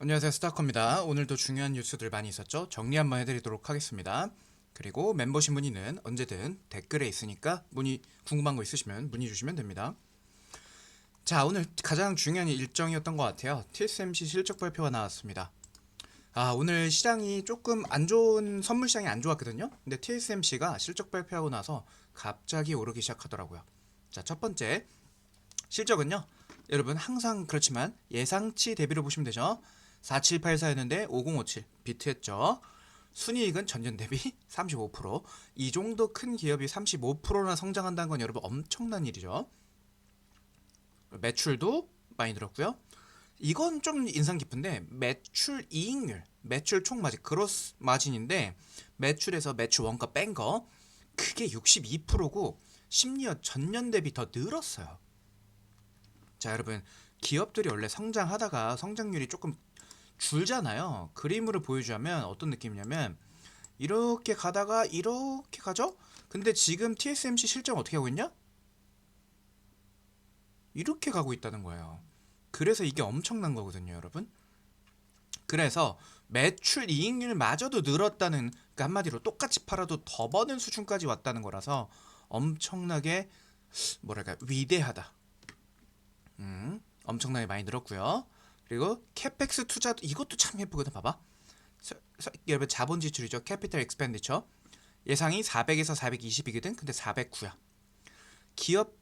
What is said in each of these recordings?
안녕하세요, 스타커입니다. 오늘도 중요한 뉴스들 많이 있었죠? 정리 한번 해드리도록 하겠습니다. 그리고 멤버십 문의는 언제든 댓글에 있으니까 궁금한 거 있으시면 문의 주시면 됩니다. 자, 오늘 가장 중요한 일정이었던 것 같아요. TSMC 실적 발표가 나왔습니다. 오늘 시장이 조금 안 좋은, 선물 시장이 안 좋았거든요. 근데 TSMC가 실적 발표하고 나서 갑자기 오르기 시작하더라고요. 자, 첫 번째 실적은요. 여러분 항상 그렇지만 예상치 대비로 보시면 되죠. 4784였는데 5057 비트했죠. 순이익은 전년 대비 35%. 이 정도 큰 기업이 35%나 성장한다는 건 여러분 엄청난 일이죠. 매출도 많이 늘었고요. 이건 좀 인상 깊은데 매출 이익률, 매출 총 마진, 그로스 마진인데 매출에서 매출 원가 뺀 거 그게 62%고 심리어 전년 대비 더 늘었어요. 자, 여러분 기업들이 원래 성장하다가 성장률이 조금 줄잖아요. 그림으로 보여주자면 어떤 느낌이냐면 이렇게 가다가 이렇게 가죠? 근데 지금 TSMC 실적 어떻게 하고 있냐? 이렇게 가고 있다는 거예요. 그래서 이게 엄청난 거거든요, 여러분. 그래서 매출 이익률마저도 늘었다는, 그러니까 한마디로 똑같이 팔아도 더 버는 수준까지 왔다는 거라서 엄청나게 뭐랄까 위대하다. 엄청나게 많이 늘었고요. 그리고 캐펙스 투자도 이것도 참 예쁘거든. 봐봐. 여러분 자본 지출이죠. 캐피탈 익스펜디처. 예상이 400에서 420이거든. 근데 409야. 기업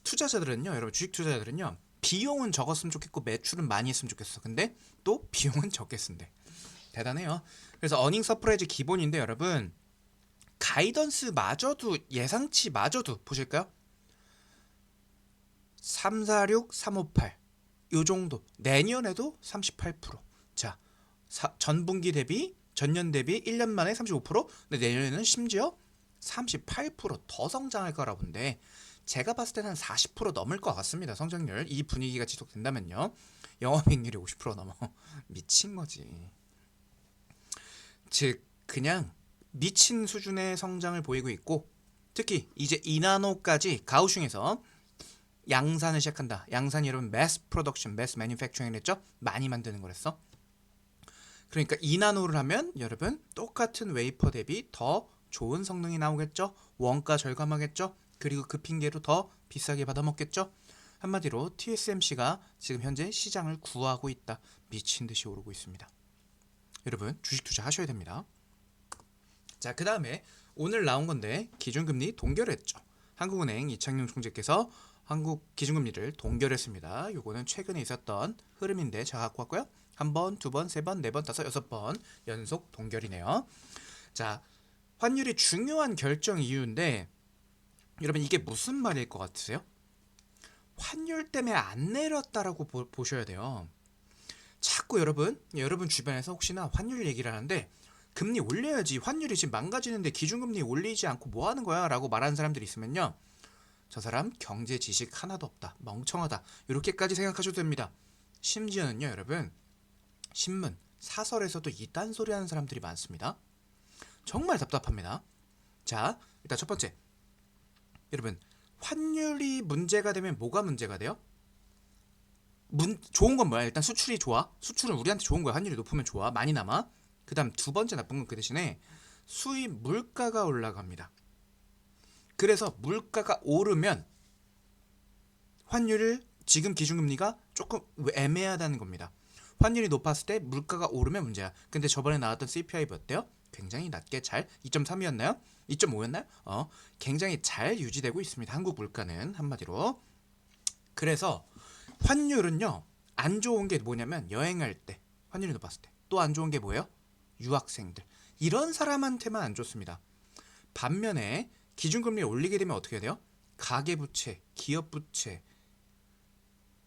투자자들은요. 여러분 주식 투자자들은요. 비용은 적었으면 좋겠고 매출은 많이 했으면 좋겠어. 근데 또 비용은 적게 쓴대. 대단해요. 그래서 어닝 서프라이즈 기본인데 여러분 가이던스 마저도 예상치 마저도 보실까요? 346, 358. 요 정도. 내년에도 38%. 자, 전분기 대비 전년 대비 1년 만에 35%. 근데 내년에는 심지어 38%더 성장할 거라 본데 제가 봤을 때는 한 40% 넘을 것 같습니다. 성장률. 이 분위기가 지속된다면요. 영업이익률이 50% 넘어. 미친 거지. 즉 그냥 미친 수준의 성장을 보이고 있고 특히 이제 이나노까지 가오슝에서 양산을 시작한다. 양산이 여러분 매스 프로덕션, 매스 매니팩처링을 했죠? 많이 만드는 거랬어. 그러니까 2나노를 하면 여러분 똑같은 웨이퍼 대비 더 좋은 성능이 나오겠죠? 원가 절감하겠죠? 그리고 그 핑계로 더 비싸게 받아먹겠죠? 한마디로 TSMC가 지금 현재 시장을 구하고 있다. 미친 듯이 오르고 있습니다. 여러분 주식 투자 하셔야 됩니다. 자, 그 다음에 오늘 나온 건데 기준금리 동결했죠. 한국은행 이창용 총재께서 한국 기준금리를 동결했습니다. 요거는 최근에 있었던 흐름인데 제가 갖고 왔고요. 한 번, 두 번, 세 번, 네 번, 다섯, 여섯 번 연속 동결이네요. 자, 환율이 중요한 결정 이유인데 여러분 이게 무슨 말일 것 같으세요? 환율 때문에 안 내렸다라고 보셔야 돼요. 자꾸 여러분 주변에서 혹시나 환율 얘기를 하는데 금리 올려야지 환율이 지금 망가지는데 기준금리 올리지 않고 뭐 하는 거야? 라고 말하는 사람들이 있으면요. 저 사람 경제 지식 하나도 없다. 멍청하다. 이렇게까지 생각하셔도 됩니다. 심지어는요, 여러분. 신문, 사설에서도 이딴 소리 하는 사람들이 많습니다. 정말 답답합니다. 자, 일단 첫 번째. 여러분, 환율이 문제가 되면 뭐가 문제가 돼요? 좋은 건 뭐야? 일단 수출이 좋아. 수출은 우리한테 좋은 거야. 환율이 높으면 좋아. 많이 남아. 그 다음 두 번째 나쁜 건 그 대신에 수입 물가가 올라갑니다. 그래서 물가가 오르면 환율을 지금 기준금리가 조금 애매하다는 겁니다. 환율이 높았을 때 물가가 오르면 문제야. 근데 저번에 나왔던 CPI 어때요? 굉장히 낮게 잘 2.3이었나요? 2.5였나요? 굉장히 잘 유지되고 있습니다. 한국 물가는 한마디로. 그래서 환율은요. 안 좋은 게 뭐냐면 여행할 때 환율이 높았을 때. 또 안 좋은 게 뭐예요? 유학생들. 이런 사람한테만 안 좋습니다. 반면에 기준금리 올리게 되면 어떻게 돼요? 가계부채, 기업부채,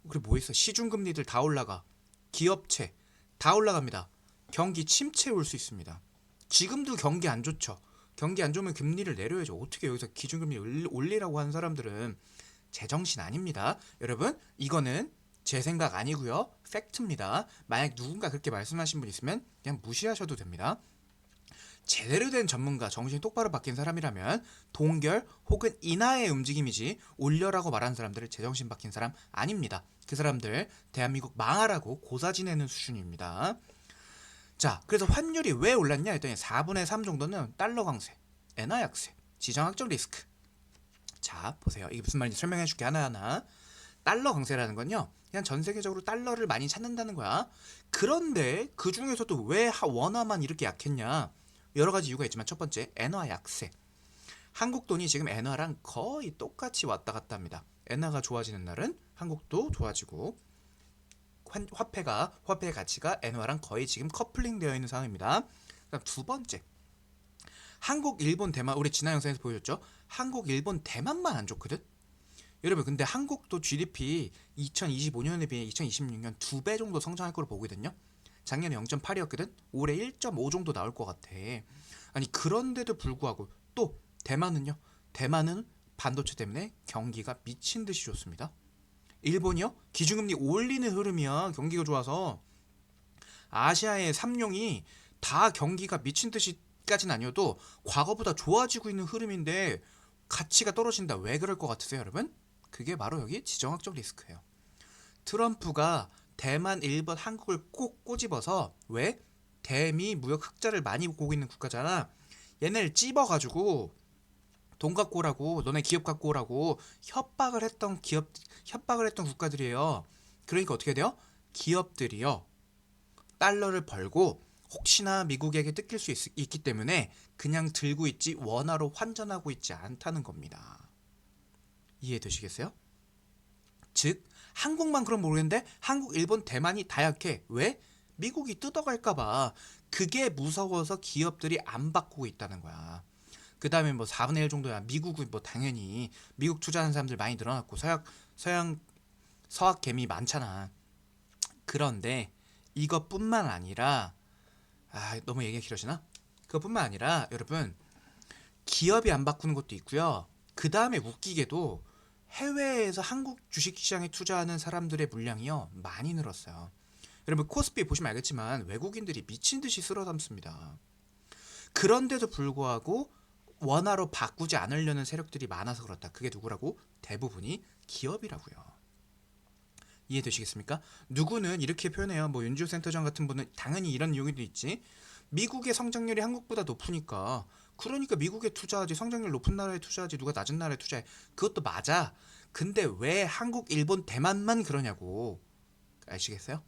그리고 뭐 있어? 시중금리들 다 올라가. 기업채 다 올라갑니다. 경기 침체 올 수 있습니다. 지금도 경기 안 좋죠. 경기 안 좋으면 금리를 내려야죠. 어떻게 여기서 기준금리 올리라고 하는 사람들은 제정신 아닙니다. 여러분 이거는 제 생각 아니고요. 팩트입니다. 만약 누군가 그렇게 말씀하신 분 있으면 그냥 무시하셔도 됩니다. 제대로 된 전문가, 정신이 똑바로 박힌 사람이라면 동결 혹은 인하의 움직임이지 올려라고 말하는 사람들을 제정신 박힌 사람 아닙니다. 그 사람들 대한민국 망하라고 고사 지내는 수준입니다. 자, 그래서 환율이 왜 올랐냐 했더니 4분의 3 정도는 달러 강세, 엔화 약세, 지정학적 리스크. 자, 보세요. 이게 무슨 말인지 설명해 줄게 하나하나. 달러 강세라는 건요, 그냥 전 세계적으로 달러를 많이 찾는다는 거야. 그런데 그 중에서도 왜 원화만 이렇게 약했냐? 여러 가지 이유가 있지만 첫 번째, 엔화 약세. 한국 돈이 지금 엔화랑 거의 똑같이 왔다 갔다 합니다. 엔화가 좋아지는 날은 한국도 좋아지고, 화폐의 가치가 엔화랑 거의 지금 커플링 되어 있는 상황입니다. 그다음 두 번째, 한국, 일본, 대만, 우리 지난 영상에서 보여줬죠? 한국, 일본, 대만만 안 좋거든? 여러분, 근데 한국도 GDP 2025년에 비해 2026년 2배 정도 성장할 거로 보거든요. 작년에 0.8이었거든? 올해 1.5 정도 나올 것 같아. 아니, 그런데도 불구하고 또 대만은요? 대만은 반도체 때문에 경기가 미친 듯이 좋습니다. 일본이요? 기준금리 올리는 흐름이야. 경기가 좋아서. 아시아의 삼룡이 다 경기가 미친 듯이까지는 아니어도 과거보다 좋아지고 있는 흐름인데 가치가 떨어진다. 왜 그럴 것 같으세요, 여러분? 그게 바로 여기 지정학적 리스크예요. 트럼프가 대만, 일본, 한국을 꼭 꼬집어서, 왜? 대미 무역 흑자를 많이 보고 있는 국가잖아. 얘네를 찝어가지고 돈 갖고 오라고, 너네 기업 갖고 오라고 협박을 했던 국가들이에요. 그러니까 어떻게 돼요? 기업들이요, 달러를 벌고 혹시나 미국에게 뜯길 수 있기 때문에 그냥 들고 있지 원화로 환전하고 있지 않다는 겁니다. 이해되시겠어요? 즉, 한국만 그럼 모르겠는데 한국, 일본, 대만이 다 약해. 왜? 미국이 뜯어갈까봐. 그게 무서워서 기업들이 안 바꾸고 있다는 거야. 그 다음에 뭐 4분의 1 정도야. 미국은 뭐 당연히 미국 투자하는 사람들 많이 늘어났고 서학 개미 많잖아. 그런데 이것뿐만 아니라, 너무 얘기가 길어지나? 그것뿐만 아니라 여러분, 기업이 안 바꾸는 것도 있고요. 그 다음에 웃기게도 해외에서 한국 주식시장에 투자하는 사람들의 물량이요, 많이 늘었어요. 여러분, 코스피 보시면 알겠지만 외국인들이 미친 듯이 쓸어 담습니다. 그런데도 불구하고 원화로 바꾸지 않으려는 세력들이 많아서 그렇다. 그게 누구라고? 대부분이 기업이라고요. 이해되시겠습니까? 누구는 이렇게 표현해요. 뭐 윤지호 센터장 같은 분은 당연히 이런 이유도 있지. 미국의 성장률이 한국보다 높으니까, 그러니까 미국에 투자하지, 성장률 높은 나라에 투자하지, 누가 낮은 나라에 투자해. 그것도 맞아. 근데 왜 한국, 일본, 대만만 그러냐고. 아시겠어요?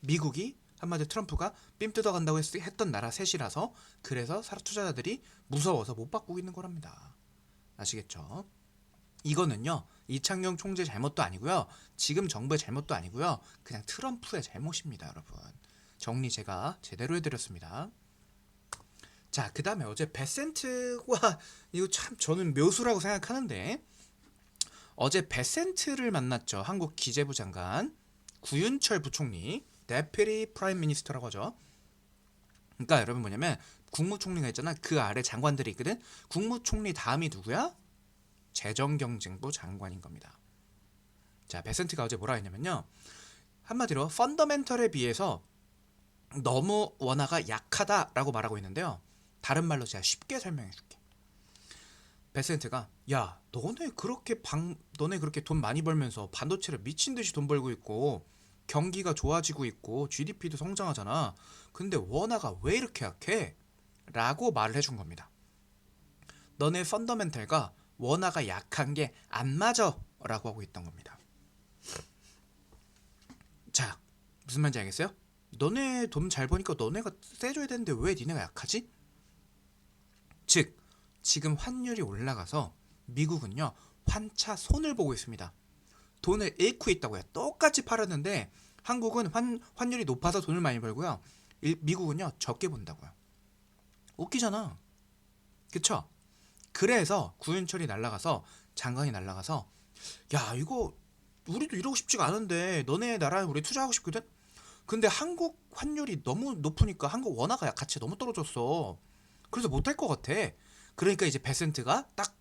미국이 한마디로 트럼프가 빔 뜯어간다고 했던 나라 셋이라서, 그래서 투자자들이 무서워서 못 바꾸고 있는 거랍니다. 아시겠죠? 이거는요, 이창용 총재 잘못도 아니고요, 지금 정부의 잘못도 아니고요, 그냥 트럼프의 잘못입니다. 여러분, 정리 제가 제대로 해드렸습니다. 자, 그 다음에 어제 베센트와, 이거 참 저는 묘수라고 생각하는데, 어제 베센트를 만났죠. 한국 기재부 장관 구윤철 부총리, 데피티 프라임 미니스터라고 하죠. 그러니까 여러분, 뭐냐면 국무총리가 있잖아. 그 아래 장관들이 있거든. 국무총리 다음이 누구야? 재정경제부 장관인 겁니다. 자, 베센트가 어제 뭐라 했냐면요, 한마디로 펀더멘털에 비해서 너무 원화가 약하다라고 말하고 있는데요, 다른 말로 제가 쉽게 설명해 줄게. 베센트가, 야, 너네 그렇게 돈 많이 벌면서 반도체를 미친 듯이 돈 벌고 있고 경기가 좋아지고 있고 GDP도 성장하잖아. 근데 원화가 왜 이렇게 약해? 라고 말을 해준 겁니다. 너네 펀더멘털과 원화가 약한 게 안 맞아 라고 하고 있던 겁니다. 자, 무슨 말인지 알겠어요? 너네 돈 잘 버니까 너네가 세줘야 되는데 왜 니네가 약하지? 즉, 지금 환율이 올라가서 미국은요, 환차 손을 보고 있습니다. 돈을 잃고 있다고요. 똑같이 팔았는데 한국은 환율이 높아서 돈을 많이 벌고요, 미국은요 적게 본다고요. 웃기잖아. 그쵸? 그래서 구윤철이 날라가서, 장관이 날라가서, 야, 이거 우리도 이러고 싶지가 않은데 너네 나라에 우리 투자하고 싶거든? 근데 한국 환율이 너무 높으니까 한국 원화가 가치가 너무 떨어졌어. 그래서 못할 것 같아. 그러니까 이제 베센트가 딱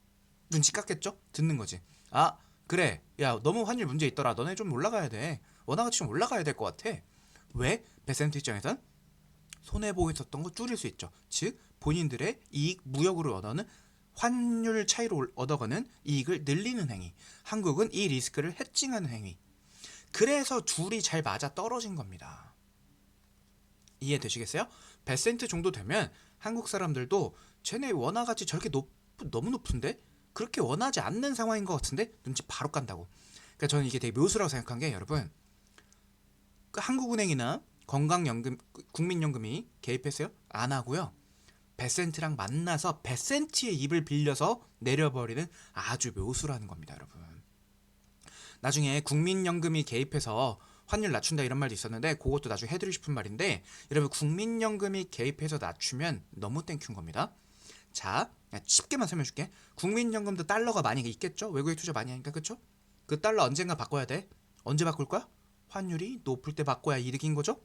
눈치 깠겠죠? 듣는 거지. 아, 그래. 야, 너무 환율 문제 있더라. 너네 좀 올라가야 돼. 원화 가치 좀 올라가야 될 것 같아. 왜? 베센트 입장에선 손해보고 있었던 거 줄일 수 있죠. 즉, 본인들의 이익 무역으로 얻어는 환율 차이로 얻어가는 이익을 늘리는 행위. 한국은 이 리스크를 헤징하는 행위. 그래서 둘이 잘 맞아 떨어진 겁니다. 이해되시겠어요? 배센트 정도 되면 한국 사람들도 쟤네 원화 가치 저렇게 너무 높은데? 그렇게 원하지 않는 상황인 것 같은데? 눈치 바로 깐다고. 그러니까 저는 이게 되게 묘수라고 생각한 게 여러분, 그 한국은행이나 건강연금, 국민연금이 개입했어요? 안 하고요. 배센트랑 만나서 배센트의 입을 빌려서 내려버리는 아주 묘수라는 겁니다, 여러분. 나중에 국민연금이 개입해서 환율 낮춘다 이런 말도 있었는데 그것도 나중에 해드리고 싶은 말인데, 여러분 국민연금이 개입해서 낮추면 너무 땡큐인 겁니다. 자, 쉽게만 설명해줄게. 국민연금도 달러가 많이 있겠죠? 외국에 투자 많이 하니까, 그쵸? 그 달러 언젠가 바꿔야 돼. 언제 바꿀 거야? 환율이 높을 때 바꿔야 이득인 거죠?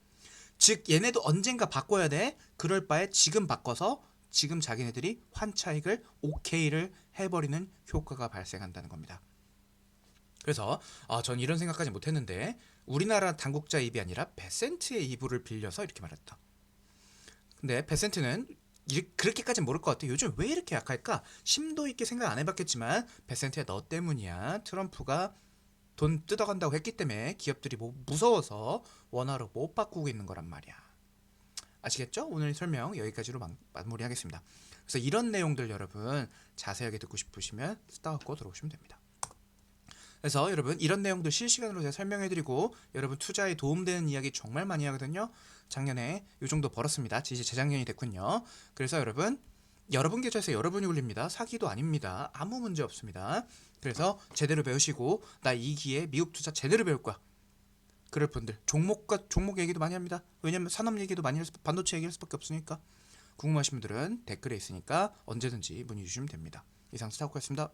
즉 얘네도 언젠가 바꿔야 돼. 그럴 바에 지금 바꿔서 지금 자기네들이 환차익을 OK를 해버리는 효과가 발생한다는 겁니다. 그래서 전 이런 생각까지 못했는데 우리나라 당국자 입이 아니라 배센트의 입을 빌려서 이렇게 말했다. 근데 배센트는 그렇게까지는 모를 것 같아. 요즘 왜 이렇게 약할까? 심도 있게 생각 안 해봤겠지만 배센트야 너 때문이야. 트럼프가 돈 뜯어간다고 했기 때문에 기업들이 무서워서 원화로 못 바꾸고 있는 거란 말이야. 아시겠죠? 오늘 설명 여기까지로 마무리하겠습니다. 그래서 이런 내용들 여러분 자세하게 듣고 싶으시면 스타워코 들어오시면 됩니다. 그래서 여러분 이런 내용도 실시간으로 제가 설명해드리고 여러분 투자에 도움되는 이야기 정말 많이 하거든요. 작년에 이 정도 벌었습니다. 이제 재작년이 됐군요. 그래서 여러분 계좌에서 여러분이 올립니다. 사기도 아닙니다. 아무 문제 없습니다. 그래서 제대로 배우시고 나 이 기회에 미국 투자 제대로 배울 거야. 그럴 분들 종목 얘기도 많이 합니다. 왜냐면 산업 얘기도 많이 해서 반도체 얘기할 수밖에 없으니까. 궁금하신 분들은 댓글에 있으니까 언제든지 문의 주시면 됩니다. 이상 스타워크였습니다.